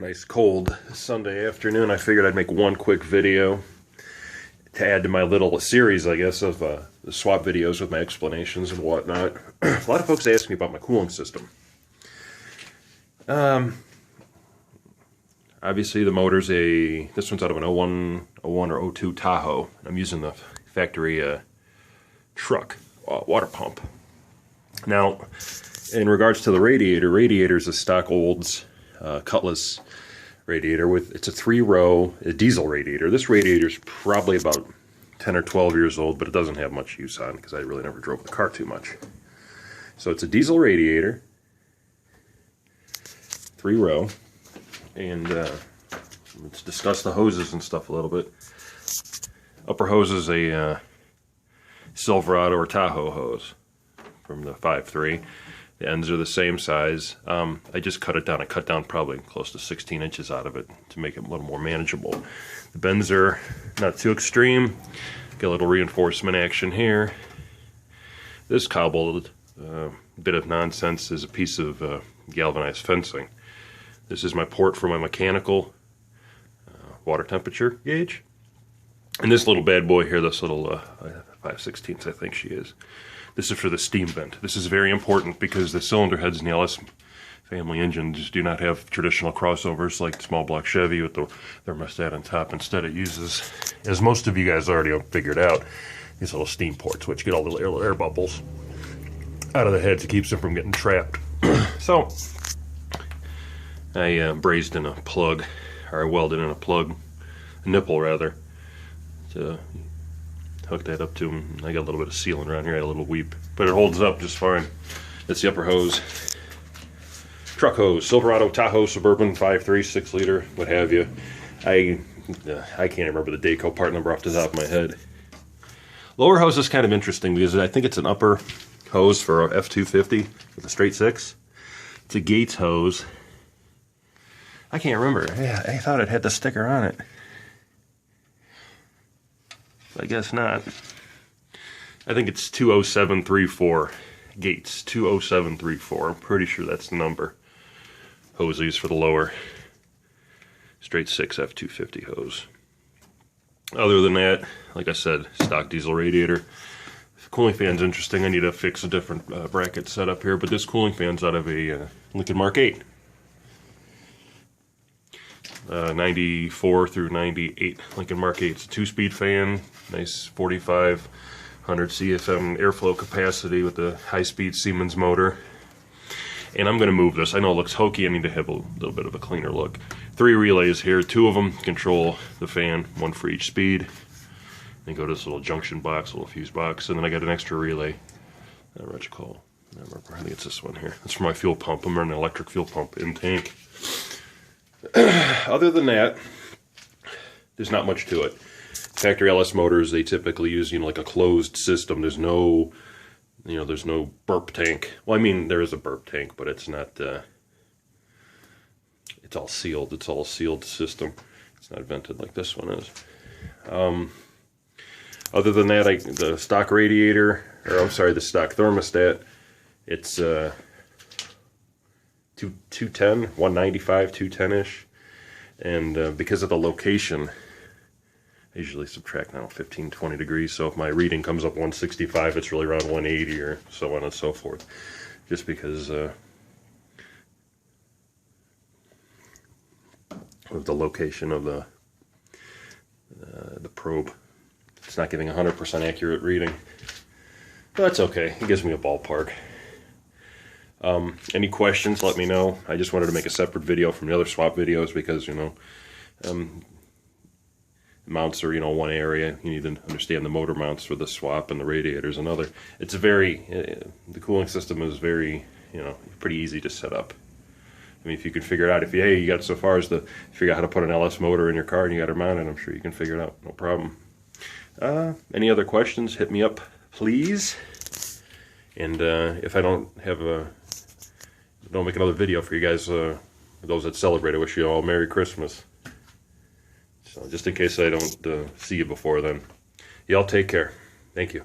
Nice cold Sunday afternoon. I figured I'd make one quick video to add to my little series, I guess, of the swap videos with my explanations and whatnot. A lot of folks ask me about my cooling system. Obviously the motor's this one's out of an 01 or 02 Tahoe. I'm using the factory truck water pump. Now, in regards to the radiator's a stock Olds Cutlass radiator it's a 3-row diesel radiator. This radiator's probably about 10 or 12 years old, but it doesn't have much use on because I really never drove the car too much. So it's a diesel radiator, 3-row, and let's discuss the hoses and stuff a little bit. Upper hose is a Silverado or Tahoe hose from the 5.3. The ends are the same size. I just cut it down. I cut down probably close to 16 inches out of it to make it a little more manageable. The bends are not too extreme. Got a little reinforcement action here. This cobbled bit of nonsense is a piece of galvanized fencing. This is my port for my mechanical water temperature gauge. And this little bad boy here, this little 5/16 I think she is. This is for the steam vent. This is very important because the cylinder heads in the LS family engines do not have traditional crossovers like the small block Chevy with the thermostat on top. Instead it uses, as most of you guys already figured out, these little steam ports which get all the little air bubbles out of the heads. It keeps them from getting trapped. So I brazed in a plug, or I welded in a plug, a nipple rather, to hook that up to them. I got a little bit of sealant around here. I had a little weep, but it holds up just fine. That's the upper hose. Truck hose, Silverado Tahoe Suburban 5.3, 6-liter, what have you. I can't remember the Dayco part number off the top of my head. Lower hose is kind of interesting because I think it's an upper hose for a F250 with a straight 6. It's a Gates hose. I can't remember. Yeah, I thought it had the sticker on it. I guess not. I think it's 20734. Gates 20734. I'm pretty sure that's the number. Hose used for the lower straight 6 F250 hose. Other than that, like I said, stock diesel radiator. Cooling fan's interesting. I need to fix a different bracket setup here, but this cooling fan's out of a Lincoln Mark 8. 94 through 98 Lincoln Mark 8. It's a 2-speed fan, nice 4,500 CFM airflow capacity with the high-speed Siemens motor. And I'm going to move this. I know it looks hokey. I need to have a little bit of a cleaner look. 3 relays here. 2 of them control the fan, 1 for each speed. Then go to this little junction box, little fuse box, and then I got an extra relay. What you call? I think it's this one here. It's for my fuel pump. I'm running an electric fuel pump in tank. Other than that, there's not much to it. Factory LS motors, they typically use, like a closed system. There's no, there's no burp tank. Well, I mean, there is a burp tank, but it's not, it's all sealed. It's all a sealed system. It's not vented like this one is. Other than that, the stock radiator, or I'm sorry, the stock thermostat, it's 210, 195, 210-ish. And because of the location, I usually subtract now 15, 20 degrees. So if my reading comes up 165, it's really around 180 or so on and so forth. Just because of the location of the probe. It's not giving 100% accurate reading. But that's okay. It gives me a ballpark. Any questions, let me know. I just wanted to make a separate video from the other swap videos because, mounts are, one area. You need to understand the motor mounts for the swap and the radiators another. It's the cooling system is very, pretty easy to set up. I mean, if you can figure it out, if you got so far as to figure out how to put an LS motor in your car and you got it mounted, I'm sure you can figure it out, no problem. Any other questions, hit me up, please. And if I don't make another video for you guys, those that celebrate, I wish you all Merry Christmas. So just in case I don't see you before then, y'all take care. Thank you.